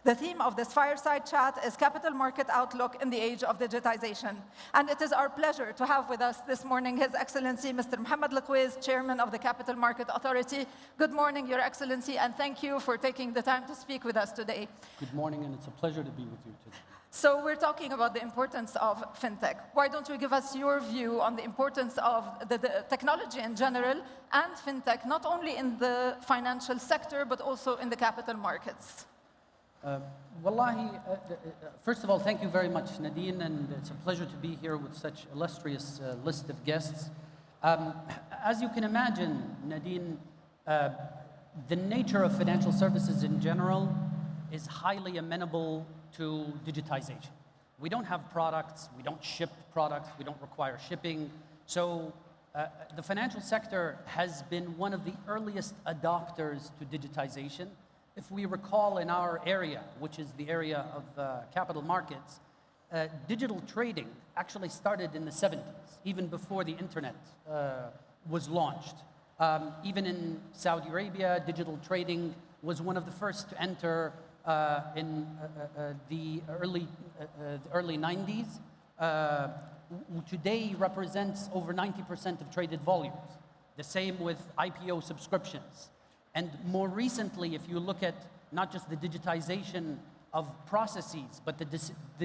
The theme of this fireside chat is Capital Market Outlook in the Age of Digitization. And it is our pleasure to have with us this morning His Excellency Mr. Mohammed Al-Quays, Chairman of the Capital Market Authority. Good morning, Your Excellency, and thank you for taking the time to speak with us today. Good morning, and it's a pleasure to be with you today. So we're talking about the importance of fintech. Why don't you give us your view on the importance of the technology in general and fintech, not only in the financial sector, but also in the capital markets? Wallahi, first of all, thank you very much, Nadine, and it's a pleasure to be here with such illustrious list of guests. As you can imagine, Nadine, the nature of financial services in general is highly amenable to digitization. We don't have products, we don't ship products, we don't require shipping. So the financial sector has been one of the earliest adopters to digitization. If we recall in our area, which is the area of capital markets, digital trading actually started in the 70s, even before the internet was launched. Even in Saudi Arabia, digital trading was one of the first to enter in the early 90s. Today represents over 90% of traded volumes. The same with IPO subscriptions. And more recently, if you look at not just the digitization of processes, but the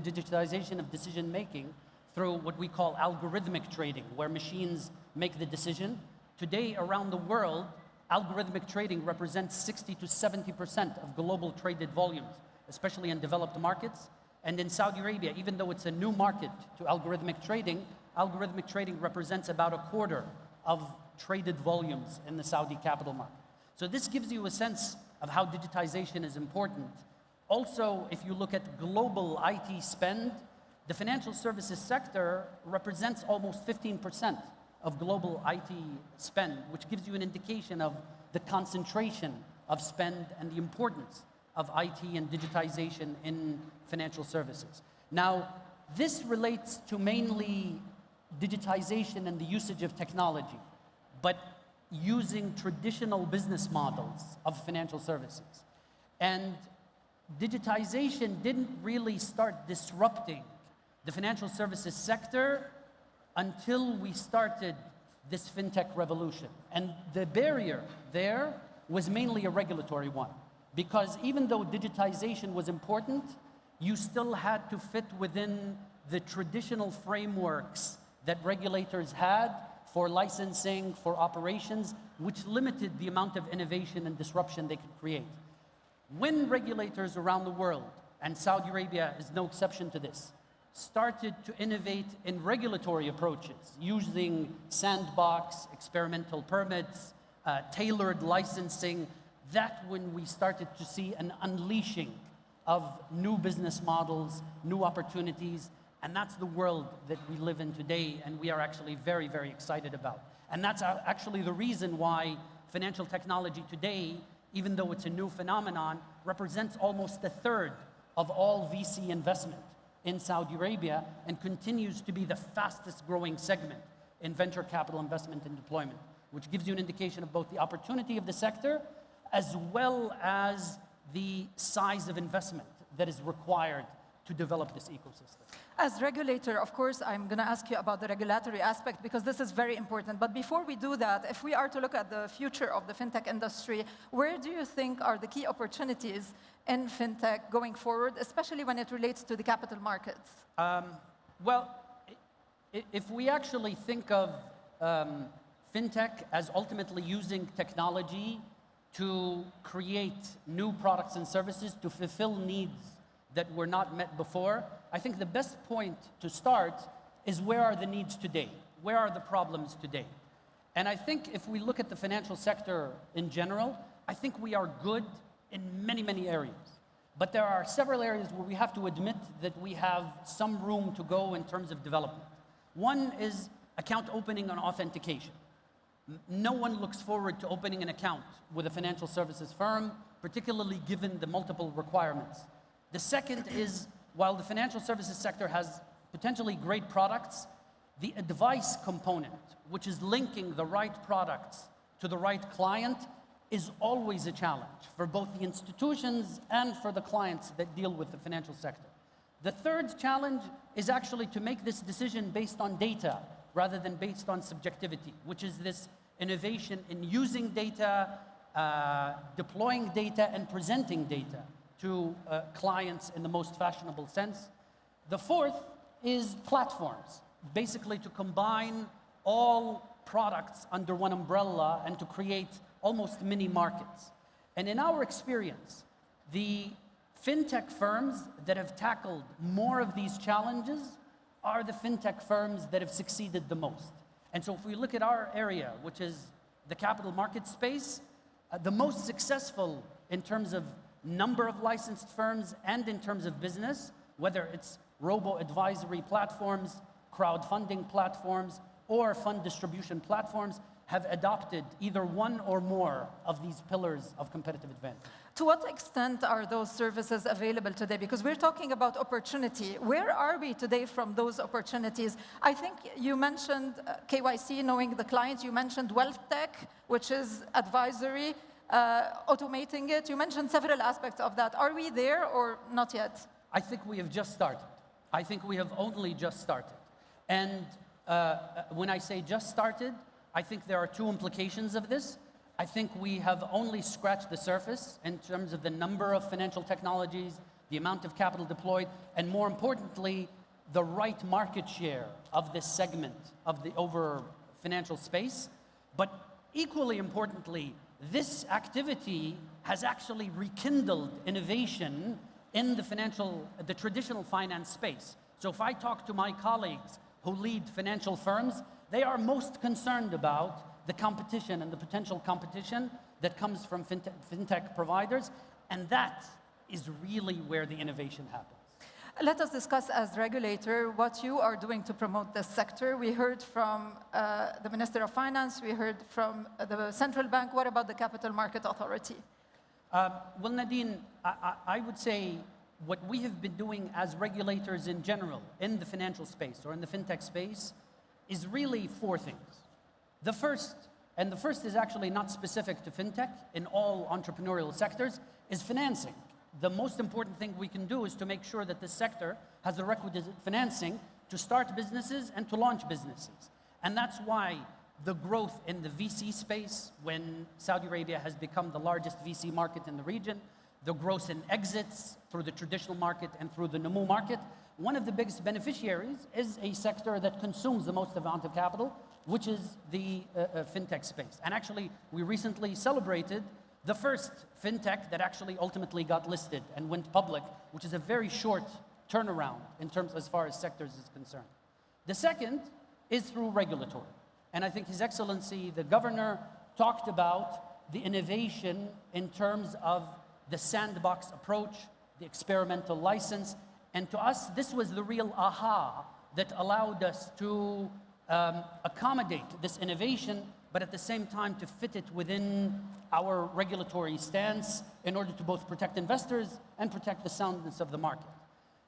digitization of decision-making through what we call algorithmic trading, where machines make the decision. Today, around the world, algorithmic trading represents 60 to 70% of global traded volumes, especially in developed markets. And in Saudi Arabia, even though it's a new market to algorithmic trading represents about a quarter of traded volumes in the Saudi capital market. So this gives you a sense of how digitization is important. Also, if you look at global IT spend, the financial services sector represents almost 15% of global IT spend, which gives you an indication of the concentration of spend and the importance of IT and digitization in financial services. Now, this relates to mainly digitization and the usage of technology, but using traditional business models of financial services. And digitization didn't really start disrupting the financial services sector until we started this fintech revolution. And the barrier there was mainly a regulatory one, because even though digitization was important, you still had to fit within the traditional frameworks that regulators had for licensing, for operations, which limited the amount of innovation and disruption they could create. When regulators around the world, and Saudi Arabia is no exception to this, started to innovate in regulatory approaches using sandbox, experimental permits, tailored licensing, that's when we started to see an unleashing of new business models, new opportunities, and that's the world that we live in today, and we are actually very, very excited about. And that's actually the reason why financial technology today, even though it's a new phenomenon, represents almost a third of all VC investment in Saudi Arabia and continues to be the fastest growing segment in venture capital investment and deployment, which gives you an indication of both the opportunity of the sector as well as the size of investment that is required to develop this ecosystem. As regulator, of course, I'm going to ask you about the regulatory aspect because this is very important. But before we do that, if we are to look at the future of the fintech industry, where do you think are the key opportunities in fintech going forward, especially when it relates to the capital markets? Well, if we actually think of fintech as ultimately using technology to create new products and services to fulfill needs that were not met before, I think the best point to start is where are the needs today? Where are the problems today? And I think if we look at the financial sector in general, I think we are good in many, many areas. But there are several areas where we have to admit that we have some room to go in terms of development. One is account opening and authentication. No one looks forward to opening an account with a financial services firm, particularly given the multiple requirements. The second is, while the financial services sector has potentially great products, the advice component, which is linking the right products to the right client, is always a challenge for both the institutions and for the clients that deal with the financial sector. The third challenge is actually to make this decision based on data rather than based on subjectivity, which is this innovation in using data, deploying data, and presenting data to clients in the most fashionable sense. The fourth is platforms, basically to combine all products under one umbrella and to create almost mini markets. And in our experience, the fintech firms that have tackled more of these challenges are the fintech firms that have succeeded the most. And so if we look at our area, which is the capital market space, the most successful in terms of number of licensed firms and in terms of business, whether it's robo-advisory platforms, crowdfunding platforms, or fund distribution platforms, have adopted either one or more of these pillars of competitive advantage. To what extent are those services available today? Because we're talking about opportunity. Where are we today from those opportunities? I think you mentioned KYC, knowing the clients. You mentioned wealth tech, which is advisory, automating it. You mentioned several aspects of that. Are we there or not yet? I think we have just started. I think we have only just started. And when I say just started, I think there are two implications of this. I think we have only scratched the surface in terms of the number of financial technologies, the amount of capital deployed, and more importantly, the right market share of this segment of the over financial space. But equally importantly, this activity has actually rekindled innovation in the traditional finance space. So if I talk to my colleagues who lead financial firms, they are most concerned about the competition and the potential competition that comes from fintech providers, and that is really where the innovation happens. Let us discuss as regulator what you are doing to promote this sector. We heard from the Minister of Finance, we heard from the Central Bank. What about the Capital Market Authority? Well, Nadine, I would say what we have been doing as regulators in general in the financial space or in the fintech space is really four things. The first is actually not specific to fintech, in all entrepreneurial sectors, is financing. The most important thing we can do is to make sure that this sector has the requisite financing to start businesses and to launch businesses. And that's why the growth in the VC space, when Saudi Arabia has become the largest VC market in the region, the growth in exits through the traditional market and through the Namu market, one of the biggest beneficiaries is a sector that consumes the most amount of capital, which is the fintech space. And actually, we recently celebrated the first fintech that actually ultimately got listed and went public, which is a very short turnaround in terms as far as sectors is concerned. The second is through regulatory. And I think His Excellency, the Governor, talked about the innovation in terms of the sandbox approach, the experimental license. And to us, this was the real aha that allowed us to accommodate this innovation, but at the same time to fit it within our regulatory stance in order to both protect investors and protect the soundness of the market.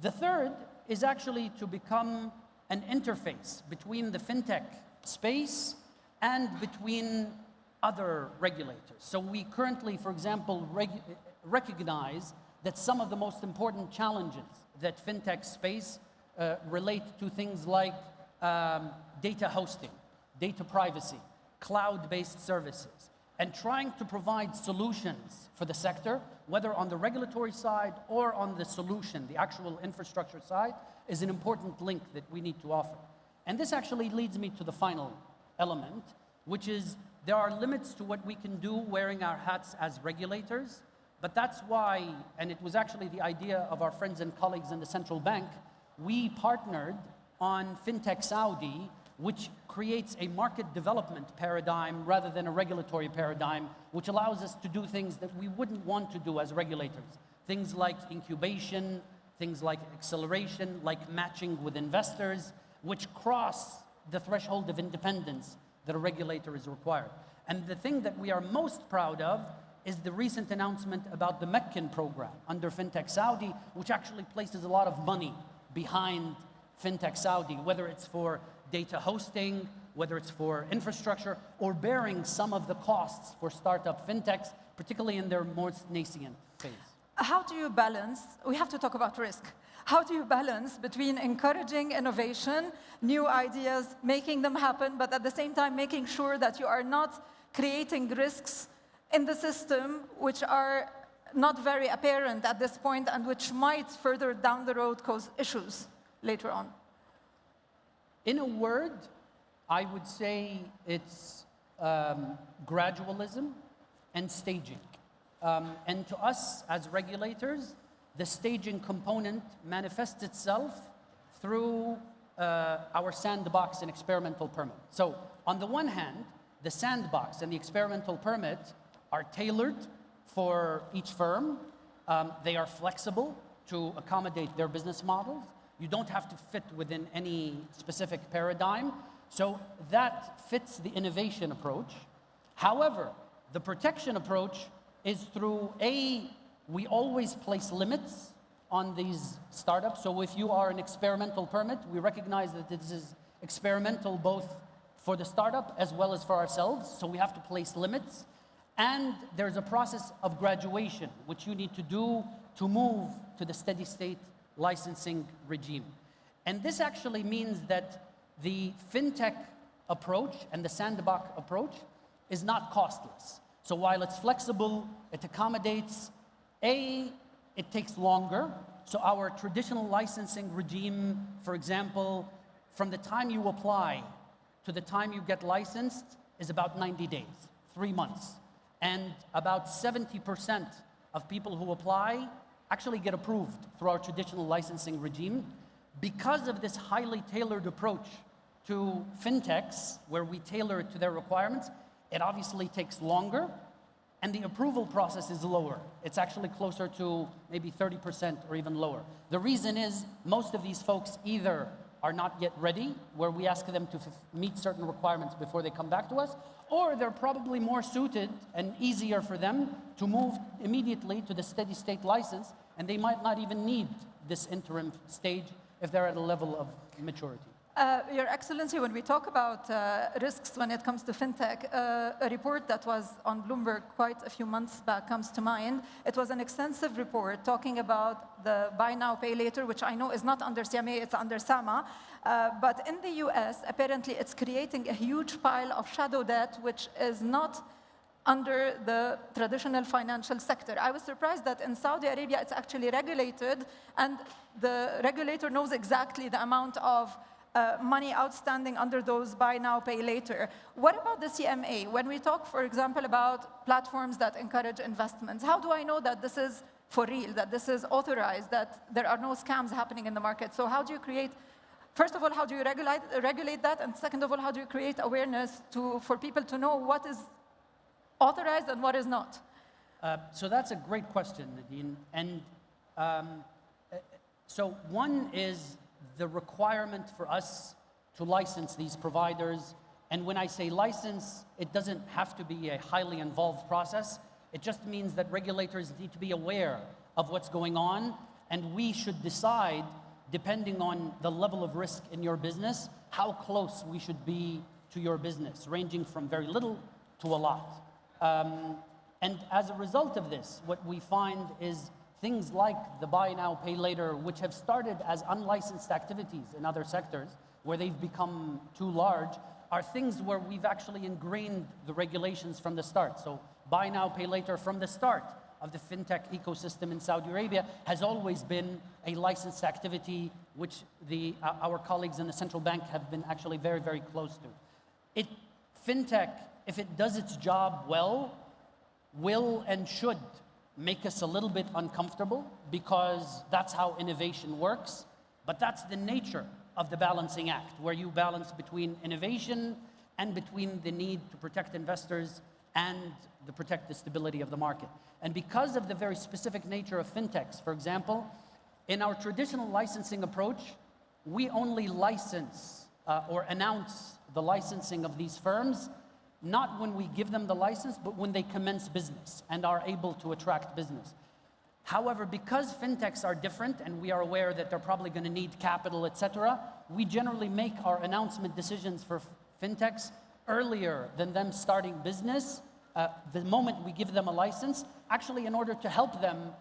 The third is actually to become an interface between the fintech space and between other regulators. So we currently, for example, recognize that some of the most important challenges that fintech space relate to things like data hosting, data privacy, cloud-based services, and trying to provide solutions for the sector, whether on the regulatory side or on the solution, the actual infrastructure side, is an important link that we need to offer. And this actually leads me to the final element, which is there are limits to what we can do wearing our hats as regulators, but that's why, and it was actually the idea of our friends and colleagues in the central bank, we partnered on FinTech Saudi, which creates a market development paradigm rather than a regulatory paradigm, which allows us to do things that we wouldn't want to do as regulators. Things like incubation, things like acceleration, like matching with investors, which cross the threshold of independence that a regulator is required. And the thing that we are most proud of is the recent announcement about the Meccan program under FinTech Saudi, which actually places a lot of money behind FinTech Saudi, whether it's for data hosting, whether it's for infrastructure or bearing some of the costs for startup fintechs, particularly in their more nascent phase. How do you balance, we have to talk about risk. How do you balance between encouraging innovation, new ideas, making them happen, but at the same time making sure that you are not creating risks in the system which are not very apparent at this point and which might further down the road cause issues later on? In a word, I would say it's gradualism and staging. And to us as regulators, the staging component manifests itself through our sandbox and experimental permit. So on the one hand, the sandbox and the experimental permit are tailored for each firm. They are flexible to accommodate their business models. You don't have to fit within any specific paradigm. So that fits the innovation approach. However, the protection approach is through we always place limits on these startups. So if you are an experimental permit, we recognize that this is experimental both for the startup as well as for ourselves. So we have to place limits. And there's a process of graduation, which you need to do to move to the steady state licensing regime. And this actually means that the fintech approach and the sandbox approach is not costless. So while it's flexible, it accommodates, it takes longer. So our traditional licensing regime, for example, from the time you apply to the time you get licensed is about 90 days, 3 months. And about 70% of people who apply actually get approved through our traditional licensing regime. Because of this highly tailored approach to fintechs, where we tailor it to their requirements, it obviously takes longer, and the approval process is lower. It's actually closer to maybe 30% or even lower. The reason is most of these folks either are not yet ready, where we ask them to meet certain requirements before they come back to us, or they're probably more suited and easier for them to move immediately to the steady state license, and they might not even need this interim stage if they're at a level of maturity. Your Excellency, when we talk about risks when it comes to fintech, a report that was on Bloomberg quite a few months back comes to mind. It was an extensive report talking about the buy now, pay later, which I know is not under CMA, it's under SAMA. But in the US, apparently it's creating a huge pile of shadow debt, which is not under the traditional financial sector. I was surprised that in Saudi Arabia it's actually regulated, and the regulator knows exactly the amount of money outstanding under those buy now, pay later. What about the CMA? When we talk, for example, about platforms that encourage investments, how do I know that this is for real, that this is authorized, that there are no scams happening in the market? So how do you create, first of all, how do you regulate that? And second of all, how do you create awareness for people to know what is authorized and what is not? So that's a great question, Nadine. And so one is the requirement for us to license these providers. And when I say license, it doesn't have to be a highly involved process. It just means that regulators need to be aware of what's going on, and we should decide, depending on the level of risk in your business, how close we should be to your business, ranging from very little to a lot. And as a result of this, what we find is things like the buy now, pay later, which have started as unlicensed activities in other sectors, where they've become too large, are things where we've actually ingrained the regulations from the start. So buy now, pay later from the start of the fintech ecosystem in Saudi Arabia has always been a licensed activity, which our colleagues in the central bank have been actually very, very close to. Fintech, if it does its job well, will and should make us a little bit uncomfortable, because that's how innovation works. But that's the nature of the balancing act, where you balance between innovation and between the need to protect investors and to protect the stability of the market. And because of the very specific nature of fintechs, for example, in our traditional licensing approach, we only license or announce the licensing of these firms not when we give them the license, but when they commence business and are able to attract business. However, because fintechs are different and we are aware that they're probably going to need capital, etc., we generally make our announcement decisions for fintechs earlier than them starting business, the moment we give them a license, actually in order to help them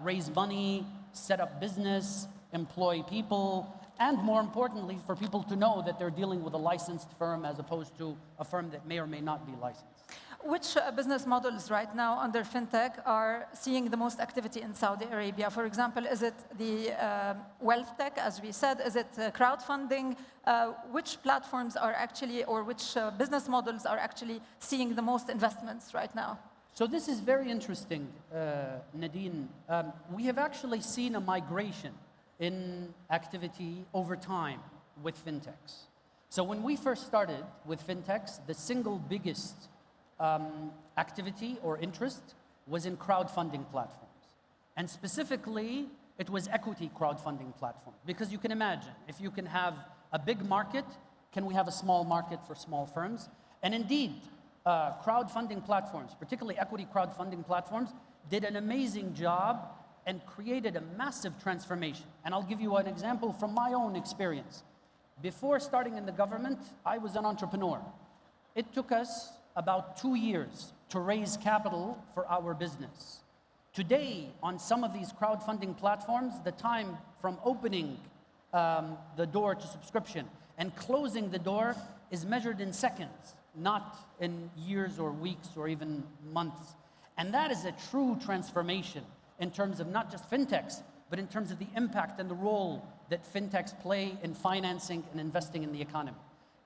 raise money, set up business, employ people, and more importantly, for people to know that they're dealing with a licensed firm as opposed to a firm that may or may not be licensed. Which business models right now under fintech are seeing the most activity in Saudi Arabia? For example, is it the wealth tech, as we said? Is it crowdfunding? Which platforms are actually, or which business models are actually seeing the most investments right now? So this is very interesting, Nadine. We have actually seen a migration in activity over time with fintechs. So when we first started with fintechs, the single biggest activity or interest was in crowdfunding platforms. And specifically, it was equity crowdfunding platforms. Because you can imagine, if you can have a big market, can we have a small market for small firms? And indeed, crowdfunding platforms, particularly equity crowdfunding platforms, did an amazing job and created a massive transformation. And I'll give you an example from my own experience. Before starting in the government, I was an entrepreneur. It took us about 2 years to raise capital for our business. Today, on some of these crowdfunding platforms, the time from opening the door to subscription and closing the door is measured in seconds, not in years or weeks or even months. And that is a true transformation in terms of not just fintechs, but in terms of the impact and the role that fintechs play in financing and investing in the economy.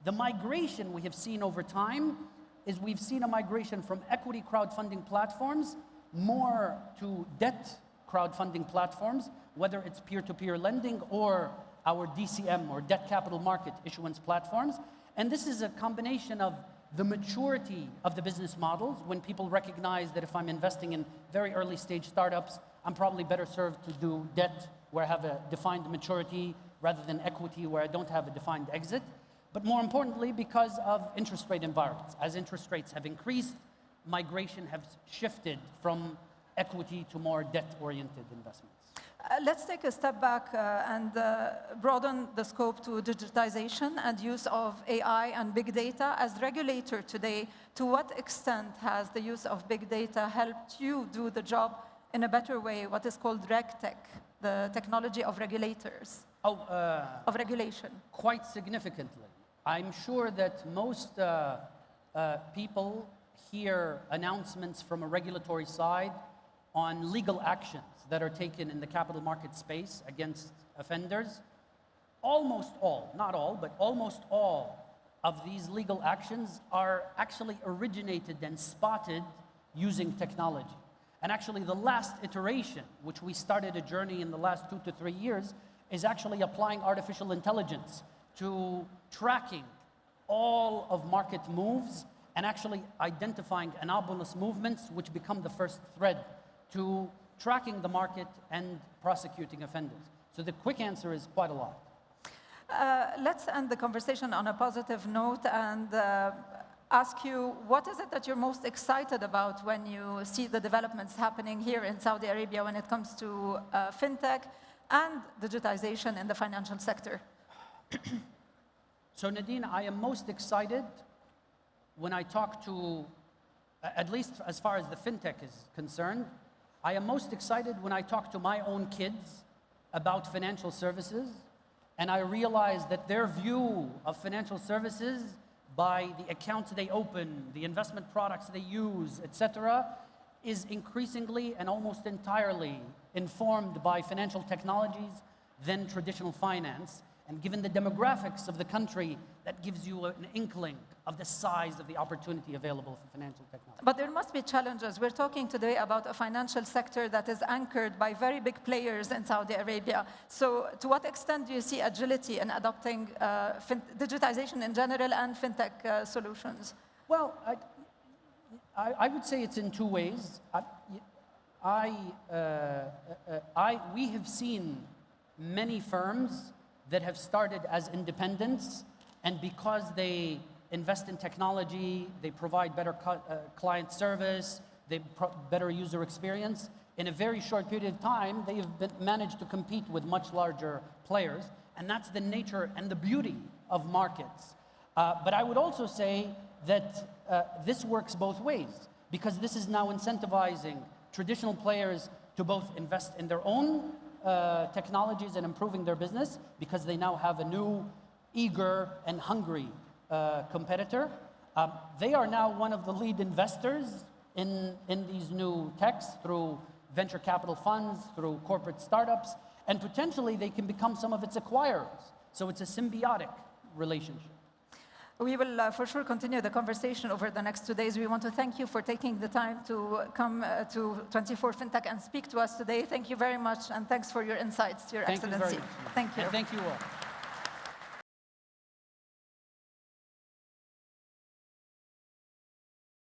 The migration we have seen over time is we've seen a migration from equity crowdfunding platforms more to debt crowdfunding platforms, whether it's peer-to-peer lending or our DCM or debt capital market issuance platforms. And this is a combination of the maturity of the business models, when people recognize that if I'm investing in very early stage startups, I'm probably better served to do debt where I have a defined maturity rather than equity where I don't have a defined exit. But more importantly, because of interest rate environments. As interest rates have increased, migration has shifted from equity to more debt-oriented investments. Let's take a step back and broaden the scope to digitization and use of AI and big data. As regulator today, to what extent has the use of big data helped you do the job in a better way, what is called RegTech, the technology of regulators, of regulation? Quite significantly. I'm sure that most people hear announcements from a regulatory side on legal actions that are taken in the capital market space against offenders. Almost all, not all, but almost all of these legal actions are actually originated and spotted using technology. And actually the last iteration, which we started a journey in the last 2 to 3 years, is actually applying artificial intelligence to tracking all of market moves and actually identifying anomalous movements, which become the first thread to tracking the market and prosecuting offenders. So the quick answer is quite a lot. Let's end the conversation on a positive note and ask you, what is it that you're most excited about when you see the developments happening here in Saudi Arabia when it comes to fintech and digitization in the financial sector? So Nadine, I am most excited when I talk to, at least as far as the fintech is concerned, I am most excited when I talk to my own kids about financial services, and I realize that their view of financial services by the accounts they open, the investment products they use, etc., is increasingly and almost entirely informed by financial technologies than traditional finance. And given the demographics of the country, that gives you an inkling of the size of the opportunity available for financial technology. But there must be challenges. We're talking today about a financial sector that is anchored by very big players in Saudi Arabia. So to what extent do you see agility in adopting digitization in general and fintech solutions? Well, I would say it's in two ways. We have seen many firms that have started as independents, and because they invest in technology, they provide better client service, better user experience, in a very short period of time, they have managed to compete with much larger players, and that's the nature and the beauty of markets. But I would also say that this works both ways, because this is now incentivizing traditional players to both invest in their own technologies and improving their business, because they now have a new, eager and hungry competitor. They are now one of the lead investors in these new techs through venture capital funds, through corporate startups, and potentially they can become some of its acquirers. So it's a symbiotic relationship. We will for sure continue the conversation over the next 2 days. We want to thank you for taking the time to come to 24 FinTech and speak to us today. Thank you very much, and thanks for your insights, Your Excellency. Thank you very much. Thank you. And thank you all.